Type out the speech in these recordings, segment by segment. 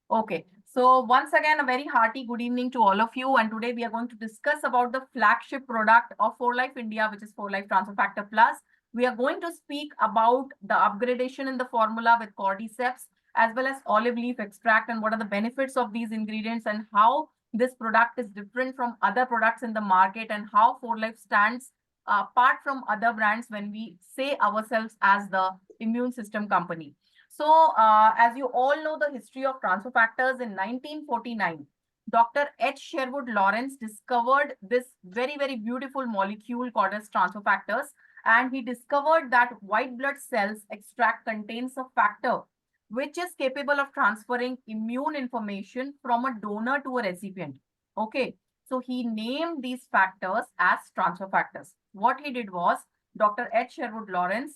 Okay, so once again, a very hearty good evening to all of you. And today we are going to discuss about the flagship product of 4Life India, which is 4Life Transfer Factor Plus. We are going to speak about the upgradation in the formula with cordyceps as well as olive leaf extract and what are the benefits of these ingredients and how this product is different from other products in the market and how 4Life stands apart from other brands when we say ourselves as the immune system company. So, as you all know, the history of transfer factors in 1949, Dr. H. Sherwood Lawrence discovered this very, very beautiful molecule called as transfer factors. And he discovered that white blood cells extract contains a factor which is capable of transferring immune information from a donor to a recipient. Okay. So he named these factors as transfer factors. What he did was Dr. H. Sherwood Lawrence,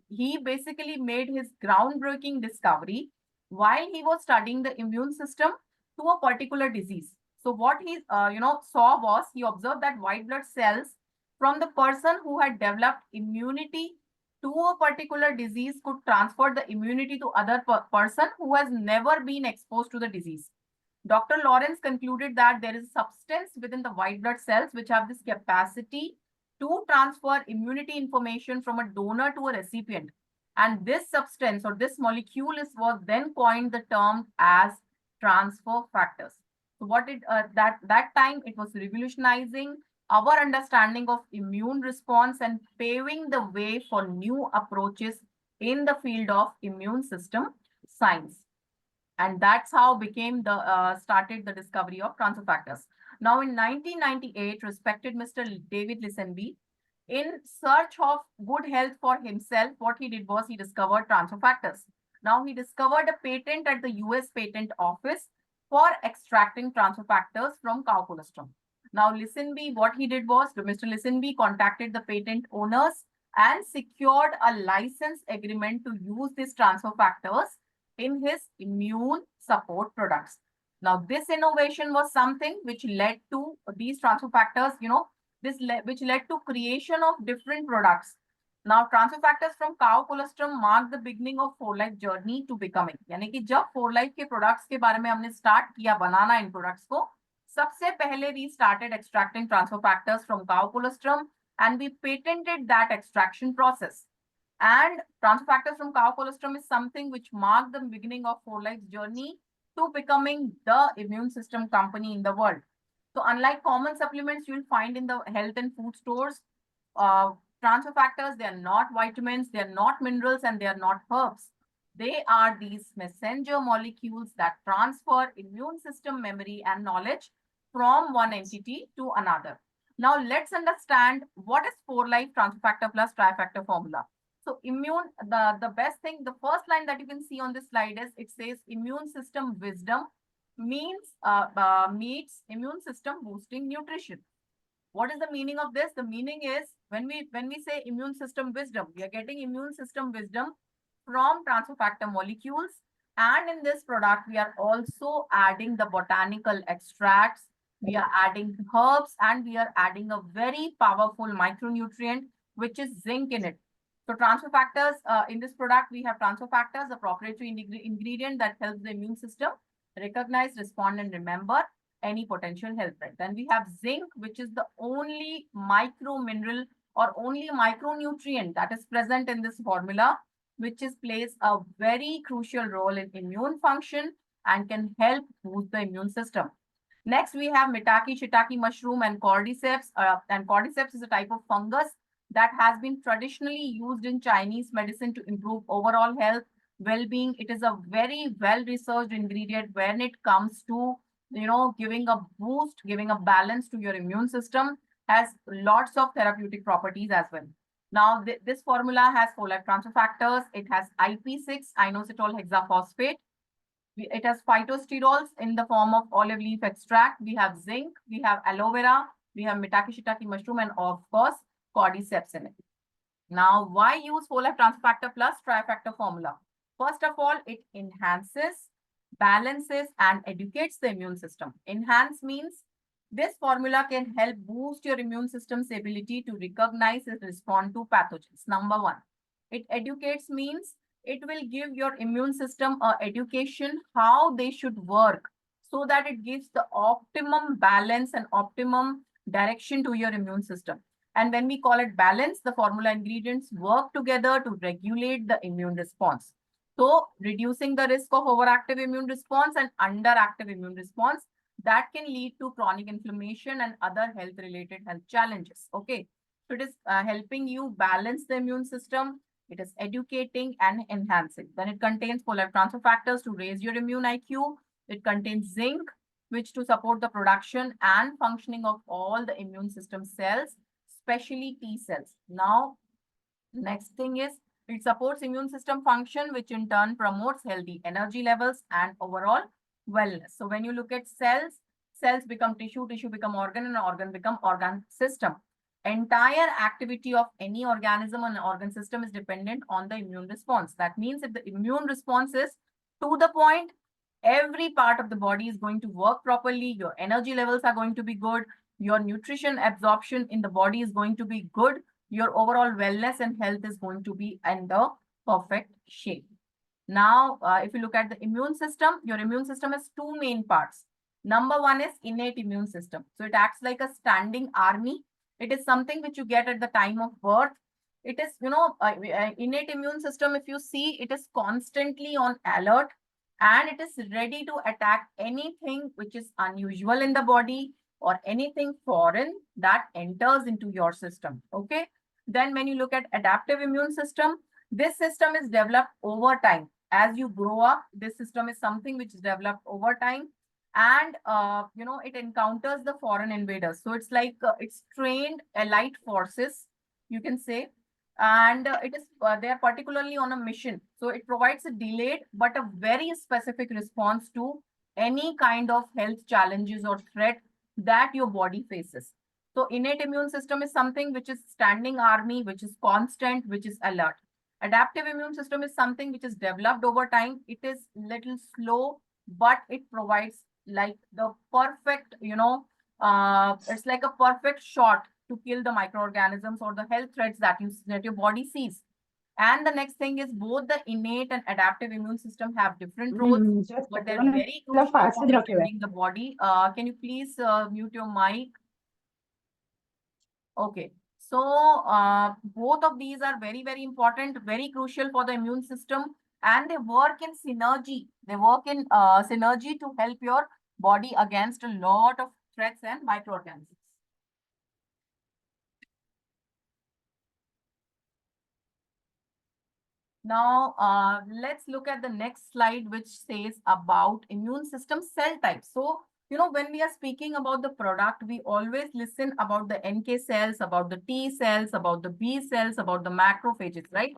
he basically made his groundbreaking discovery while he was studying the immune system to a particular disease. So what he saw was he observed that white blood cells from the person who had developed immunity to a particular disease could transfer the immunity to other person who has never been exposed to the disease. Dr. Lawrence concluded that there is substance within the white blood cells which have this capacity to transfer immunity information from a donor to a recipient. And this substance or this molecule was then coined the term as transfer factors. So what it that time it was revolutionizing our understanding of immune response and paving the way for new approaches in the field of immune system science. And that's how became the started the discovery of transfer factors. Now in 1998, respected Mr. David Lisenby, in search of good health for himself, what he did was he discovered transfer factors. Now he discovered a patent at the US Patent Office for extracting transfer factors from cow colostrum. Now Lisenby, what he did was Mr. Lisenby contacted the patent owners and secured a license agreement to use these transfer factors in his immune support products. Now, this innovation was something which led to these transfer factors, which led to creation of different products. Now, transfer factors from cow colostrum mark the beginning of 4Life journey to becoming. यानी कि जब 4Life के products के बारे में हमने start किया बनाना इन products को, सबसे पहले we started extracting transfer factors from cow colostrum and we patented that extraction process. And transfer factors from cow colostrum is something which marked the beginning of 4Life's journey to becoming the immune system company in the world. So unlike common supplements you'll find in the health and food stores, uh, transfer factors, they are not vitamins, they are not minerals, and they are not herbs. They are these messenger molecules that transfer immune system memory and knowledge from one entity to another. Now let's understand what is 4Life transfer factor plus trifactor formula. So immune, the best thing, the first line that you can see on this slide is it says immune system wisdom meets immune system boosting nutrition. What is the meaning of this? The meaning is when we say immune system wisdom, we are getting immune system wisdom from transfer factor molecules. And in this product, we are also adding the botanical extracts, we are adding herbs, and we are adding a very powerful micronutrient, which is zinc in it. So transfer factors, in this product, we have transfer factors, a proprietary ingredient that helps the immune system recognize, respond, and remember any potential health threat. Then we have zinc, which is the only micro mineral or only micronutrient that is present in this formula, which plays a very crucial role in immune function and can help boost the immune system. Next, we have Mitaki shiitake mushroom and cordyceps. And cordyceps is a type of fungus that has been traditionally used in Chinese medicine to improve overall health, well-being. It is a very well-researched ingredient when it comes to, giving a boost, giving a balance to your immune system, has lots of therapeutic properties as well. Now, this formula has 4Life transfer factors. It has IP6, inositol hexaphosphate. It has phytosterols in the form of olive leaf extract. We have zinc, we have aloe vera, we have Mitaki shiitake mushroom, and of course, cordyceps in it. Now, why use 4Life transfer factor plus trifactor formula? First of all, it enhances, balances, and educates the immune system. Enhance means this formula can help boost your immune system's ability to recognize and respond to pathogens. Number one. It educates means it will give your immune system a education how they should work, so that it gives the optimum balance and optimum direction to your immune system. And when we call it balance, the formula ingredients work together to regulate the immune response. So reducing the risk of overactive immune response and underactive immune response that can lead to chronic inflammation and other health related health challenges. Okay. So it is helping you balance the immune system. It is educating and enhancing. Then it contains folate transfer factors to raise your immune IQ. It contains zinc, which to support the production and functioning of all the immune system cells, especially T cells. Now, next thing is it supports immune system function, which in turn promotes healthy energy levels and overall wellness. So when you look at cells, cells become tissue, tissue become organ, and organ become organ system. Entire activity of any organism and organ system is dependent on the immune response. That means if the immune response is to the point, every part of the body is going to work properly, your energy levels are going to be good, your nutrition absorption in the body is going to be good, your overall wellness and health is going to be in the perfect shape. Now, if you look at the immune system, your immune system has two main parts. Number one is innate immune system. So it acts like a standing army. It is something which you get at the time of birth. It is, innate immune system, if you see, it is constantly on alert and it is ready to attack anything which is unusual in the body or anything foreign that enters into your system. Okay. Then when you look at adaptive immune system, this system is developed over time. As you grow up, this system is something which is developed over time, and it encounters the foreign invaders. So it's like it's trained elite forces, you can say, and it is they are particularly on a mission. So it provides a delayed but a very specific response to any kind of health challenges or threat that your body faces. So innate immune system is something which is standing army, which is constant, which is alert. Adaptive immune system is something which is developed over time. It is little slow, but it provides like the perfect, it's like a perfect shot to kill the microorganisms or the health threats that your body sees. And the next thing is both the innate and adaptive immune system have different roles, Just but second, they're मैंने very मतलब crucial fast for से रखे हुए हैं। defending the body. Can you please mute your mic? Okay. So both of these are very, very important, very crucial for the immune system, and they work in synergy. They work in synergy to help your body against a lot of threats and microorganisms. Now, let's look at the next slide, which says about immune system cell types. So, when we are speaking about the product, we always listen about the NK cells, about the T cells, about the B cells, about the macrophages, right?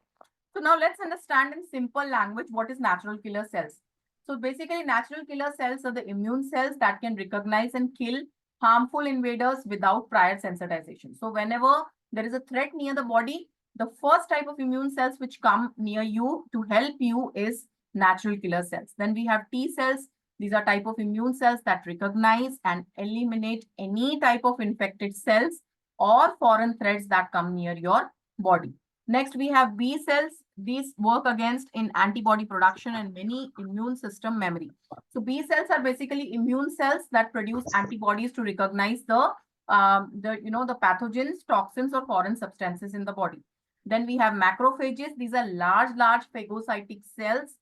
So now let's understand in simple language what is natural killer cells. So basically, natural killer cells are the immune cells that can recognize and kill harmful invaders without prior sensitization. So whenever there is a threat near the body, the first type of immune cells which come near you to help you is natural killer cells. Then we have T cells. These are type of immune cells that recognize and eliminate any type of infected cells or foreign threats that come near your body. Next, we have B cells. These work against in antibody production and many immune system memory. So B cells are basically immune cells that produce antibodies to recognize the pathogens, toxins, or foreign substances in the body. Then we have macrophages. These are large phagocytic cells.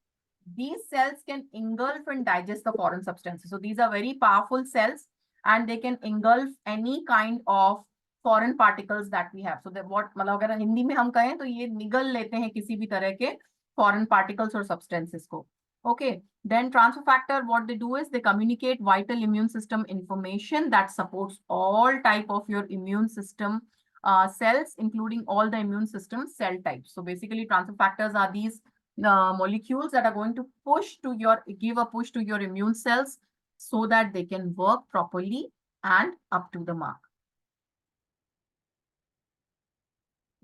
These cells can engulf and digest the foreign substances. So these are very powerful cells and they can engulf any kind of foreign particles that we have so what मतलब अगर हिंदी में हम कहें तो ये निगल लेते हैं किसी भी तरह के फॉरेन पार्टिकल्स और सब्सटेंसेस को. Okay, then transfer factor, what they do is they communicate vital immune system information that supports all type of your immune system cells, including all the immune system cell types. So basically transfer factors are these molecules that are going to give a push to your immune cells so that they can work properly and up to the mark.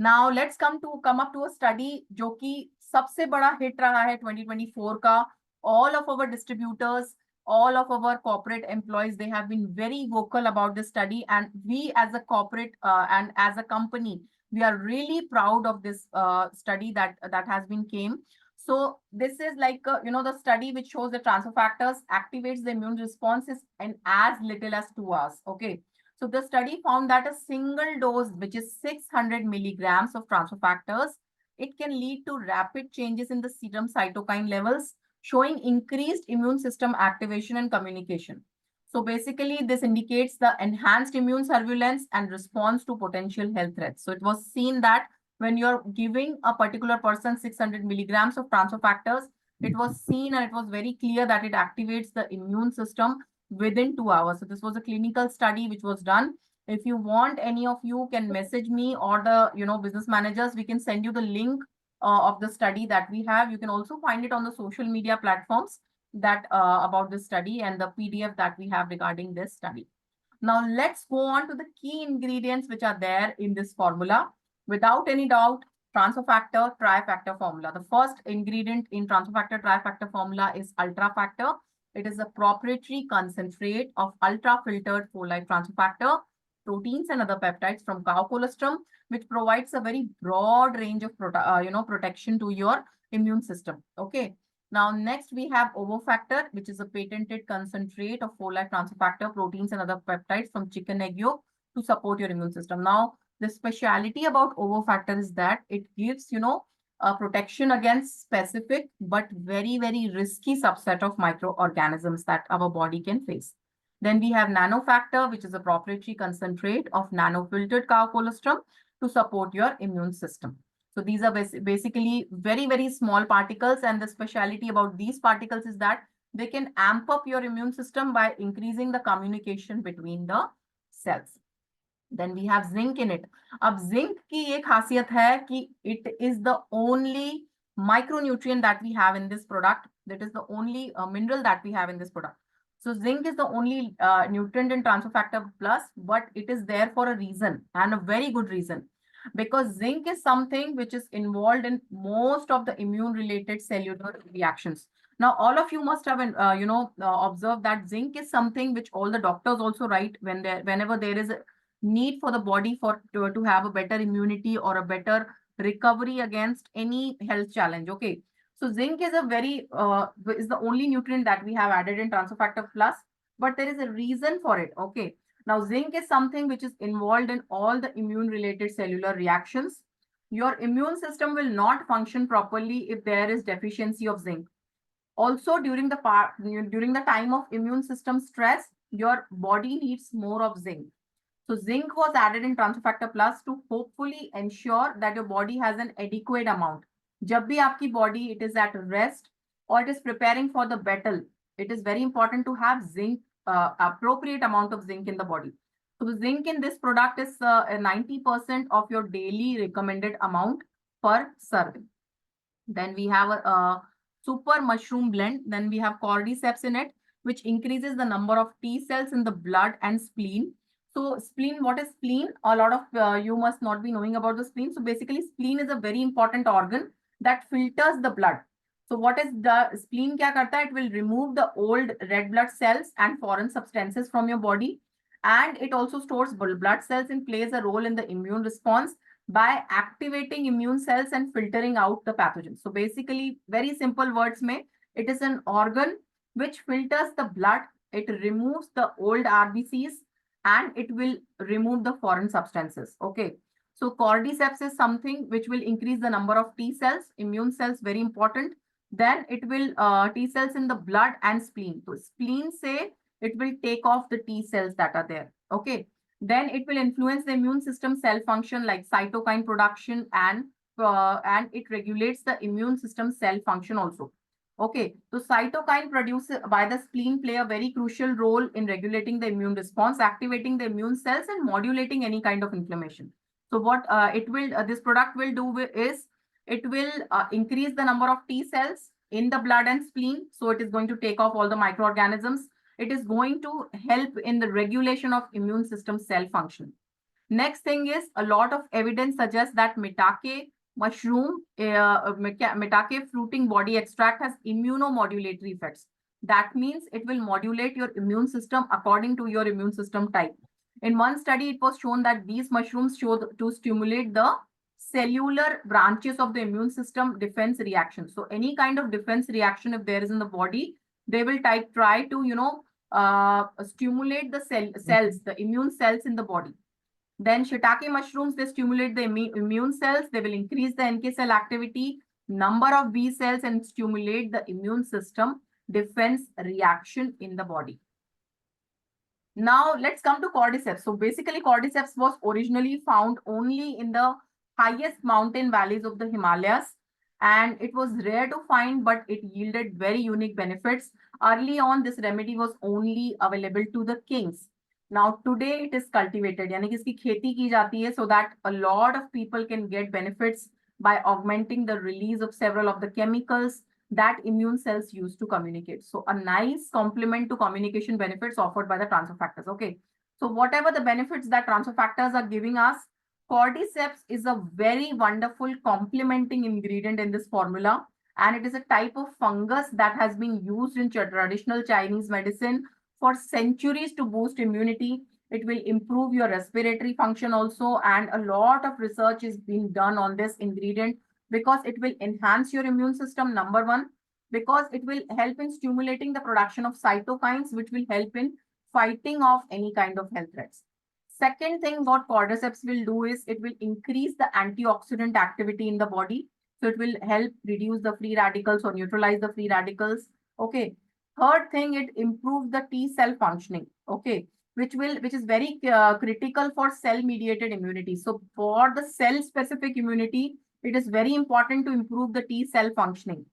Now let's come up to a study जो कि सबसे बड़ा hit रहा है 2024 का. All of our distributors, all of our corporate employees, they have been very vocal about this study, and we as a corporate and as a company, we are really proud of this study that has been came. So this is like, the study which shows the transfer factors activates the immune responses in as little as 2 hours. Okay. So the study found that a single dose, which is 600 milligrams of transfer factors, it can lead to rapid changes in the serum cytokine levels, showing increased immune system activation and communication. So basically, this indicates the enhanced immune surveillance and response to potential health threats. So it was seen that when you're giving a particular person 600 milligrams of transfer factors, it was seen and it was very clear that it activates the immune system within 2 hours. So this was a clinical study which was done. If you want, any of you can message me or the business managers. We can send you the link of the study that we have. You can also find it on the social media platforms that about this study and the PDF that we have regarding this study. Now let's go on to the key ingredients which are there in this formula. Without any doubt, transfer factor trifactor formula. The first ingredient in transfer factor trifactor formula is ultra factor. It is a proprietary concentrate of ultra filtered whole-life transfer factor, proteins and other peptides from cow colostrum, which provides a very broad range of protection to your immune system. Okay. Now, next we have ovofactor, which is a patented concentrate of whole-life transfer factor, proteins and other peptides from chicken egg yolk to support your immune system. Now, the speciality about ovofactor is that it gives, a protection against specific but very, very risky subset of microorganisms that our body can face. Then we have nanofactor, which is a proprietary concentrate of nanofiltered cow colostrum to support your immune system. So these are basically very, very small particles. And the speciality about these particles is that they can amp up your immune system by increasing the communication between the cells. Then we have zinc in it. अब zinc की ये खासियत है कि it is the only micronutrient that we have in this product. That is the only mineral that we have in this product. So zinc is the only nutrient in transfer factor plus, but it is there for a reason and a very good reason. Because zinc is something which is involved in most of the immune related cellular reactions. Now, all of you must have, observed that zinc is something which all the doctors also write whenever there is a need for the body to have a better immunity or a better recovery against any health challenge. Okay. So zinc is is the only nutrient that we have added in transfer factor plus, but there is a reason for it. Okay. Now, zinc is something which is involved in all the immune-related cellular reactions. Your immune system will not function properly if there is deficiency of zinc. Also, during the time of immune system stress, your body needs more of zinc. So, zinc was added in transfer factor plus to hopefully ensure that your body has an adequate amount. जब भी आपकी body it is at rest or it is preparing for the battle, it is very important to have zinc. Appropriate amount of zinc in the body. So the zinc in this product is 90% of your daily recommended amount per serving. Then we have a super mushroom blend. Then we have cordyceps in it, which increases the number of T cells in the blood and spleen. So spleen, what is spleen? A lot of you must not be knowing about the spleen. So basically spleen is a very important organ that filters the blood. So what is the spleen kya karta hai? It will remove the old red blood cells and foreign substances from your body. And it also stores blood cells and plays a role in the immune response by activating immune cells and filtering out the pathogens. So basically, very simple words mein, it is an organ which filters the blood. It removes the old RBCs and it will remove the foreign substances. Okay. So cordyceps is something which will increase the number of T cells, immune cells, very important. Then it will T cells in the blood and spleen. So spleen say it will take off the T cells that are there. Okay. Then it will influence the immune system cell function like cytokine production and it regulates the immune system cell function also. Okay, so cytokine produced by the spleen play a very crucial role in regulating the immune response, activating the immune cells and modulating any kind of inflammation. So what this product will do is it will increase the number of T cells in the blood and spleen. So it is going to take off all the microorganisms. It is going to help in the regulation of immune system cell function. Next thing is a lot of evidence suggests that maitake mushroom, maitake fruiting body extract has immunomodulatory effects. That means it will modulate your immune system according to your immune system type. In one study, it was shown that these mushrooms show to stimulate the cellular branches of the immune system defense reaction. So any kind of defense reaction, if there is in the body, they will try to, stimulate the cells, the immune cells in the body. Then shiitake mushrooms, they stimulate the immune cells. They will increase the NK cell activity, number of B cells, and stimulate the immune system defense reaction in the body. Now let's come to cordyceps. So basically cordyceps was originally found only in the highest mountain valleys of the Himalayas, and it was rare to find, but it yielded very unique benefits. Early on, this remedy was only available to the kings. Now today it is cultivated, यानी कि इसकी खेती की जाती है, so that a lot of people can get benefits by augmenting the release of several of the chemicals that immune cells use to communicate. So a nice complement to communication benefits offered by the transfer factors. Okay. So whatever the benefits that transfer factors are giving us, cordyceps is a very wonderful complementing ingredient in this formula. And it is a type of fungus that has been used in traditional Chinese medicine for centuries to boost immunity. It will improve your respiratory function also. And a lot of research is being done on this ingredient because it will enhance your immune system, number one, because it will help in stimulating the production of cytokines, which will help in fighting off any kind of health threats. Second thing what cordyceps will do is it will increase the antioxidant activity in the body. So it will help reduce the free radicals or neutralize the free radicals. Okay. Third thing, it improves the T cell functioning. Okay. Which is very critical for cell mediated immunity. So for the cell specific immunity, it is very important to improve the T cell functioning.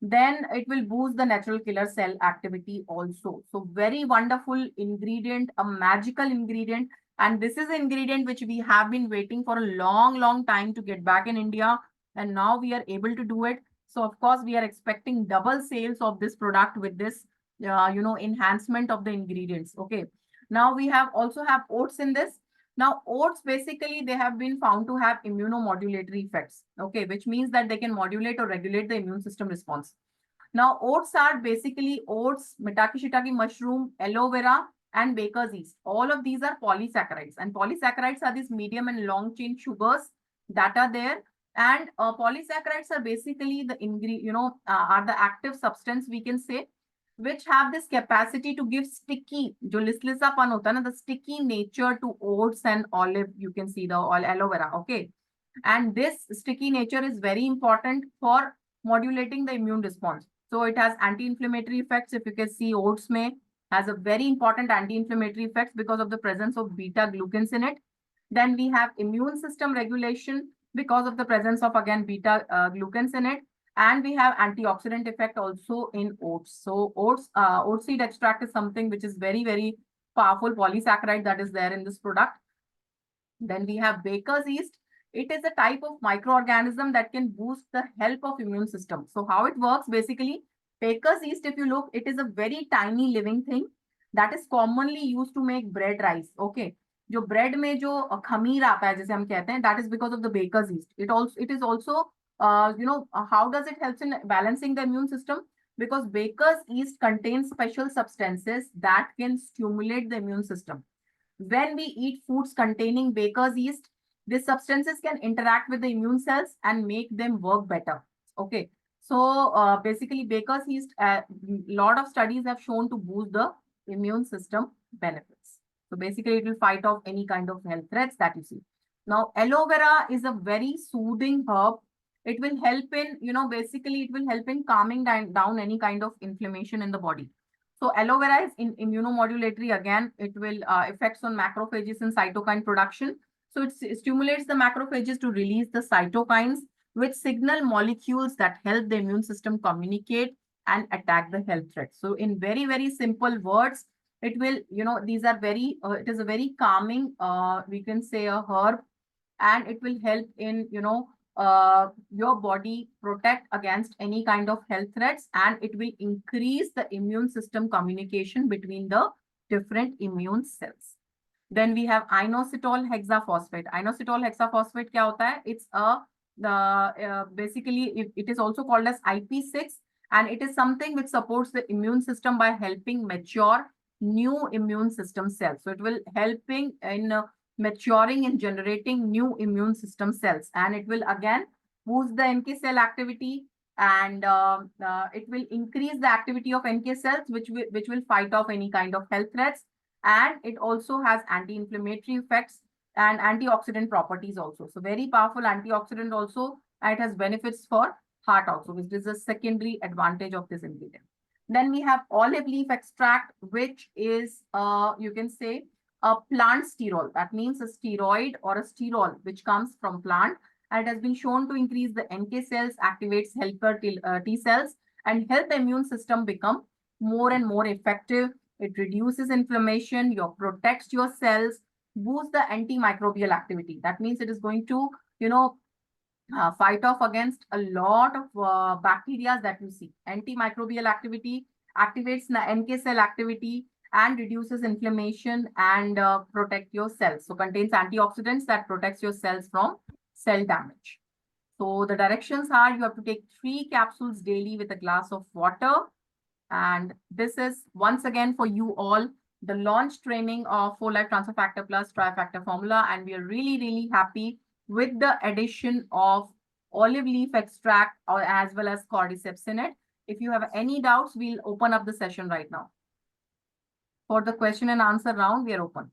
Then it will boost the natural killer cell activity also. So very wonderful ingredient, a magical ingredient. And this is an ingredient which we have been waiting for a long time to get back in India. And now we are able to do it. So of course, we are expecting double sales of this product with this, enhancement of the ingredients. Okay. Now we also have oats in this. Now, oats basically, they have been found to have immunomodulatory effects, okay, which means that they can modulate or regulate the immune system response. Now, oats are basically oats, maitake shiitake mushroom, aloe vera, and baker's yeast. All of these are polysaccharides, and polysaccharides are these medium and long chain sugars that are there. And polysaccharides are basically the are the active substance, we can say, which have this capacity to give sticky, जो लिसलिसापन होता है ना, the sticky nature to oats and olive, you can see the aloe vera, okay. And this sticky nature is very important for modulating the immune response. So it has anti-inflammatory effects. If you can see, oats has a very important anti-inflammatory effects because of the presence of beta glucans in it. Then we have immune system regulation because of the presence of, again, beta glucans in it. And we have antioxidant effect also in oats. So oat seed extract is something which is very powerful polysaccharide that is there in this product. Then we have baker's yeast. It is a type of microorganism that can boost the health of immune system. So how it works basically, baker's yeast, if you look, it is a very tiny living thing that is commonly used to make bread rice. Okay. जो bread में जो खमीर आता है जैसे हम कहते हैं, that is because of the baker's yeast. It is also how does it help in balancing the immune system? Because baker's yeast contains special substances that can stimulate the immune system. When we eat foods containing baker's yeast, these substances can interact with the immune cells and make them work better. Okay. So basically baker's yeast, lot of studies have shown to boost the immune system benefits. So basically it will fight off any kind of health threats that you see. Now, aloe vera is a very soothing herb. It will help in, basically it will help in calming down any kind of inflammation in the body. So aloe vera is immunomodulatory. Again, it will effects on macrophages and cytokine production. So it stimulates the macrophages to release the cytokines, which signal molecules that help the immune system communicate and attack the health threats. So in very simple words, it will, these are it is a very calming, we can say, a herb, and it will help in, your body protect against any kind of health threats, and it will increase the immune system communication between the different immune cells. Then we have inositol hexaphosphate. Inositol hexaphosphate kya hota hai? It's basically it is also called as IP6, and it is something which supports the immune system by helping mature new immune system cells. So it will helping in maturing and generating new immune system cells. And it will again boost the NK cell activity, and it will increase the activity of NK cells, which will fight off any kind of health threats. And it also has anti-inflammatory effects and antioxidant properties also. So very powerful antioxidant also, and it has benefits for heart also, which is a secondary advantage of this ingredient. Then we have olive leaf extract, which is, you can say, a plant sterol. That means a steroid or a sterol, which comes from plant. And it has been shown to increase the NK cells, activates helper T cells, and help the immune system become more and more effective. It reduces inflammation, protects your cells, boosts the antimicrobial activity. That means it is going to, fight off against a lot of bacteria that you see. Antimicrobial activity activates the NK cell activity and reduces inflammation and protect your cells. So contains antioxidants that protects your cells from cell damage. So the directions are, you have to take 3 capsules daily with a glass of water. And this is once again for you all, the launch training of 4-Life Transfer Factor Plus Trifactor formula. And we are really, really happy with the addition of olive leaf extract as well as cordyceps in it. If you have any doubts, we'll open up the session right now. For the question and answer round, we are open.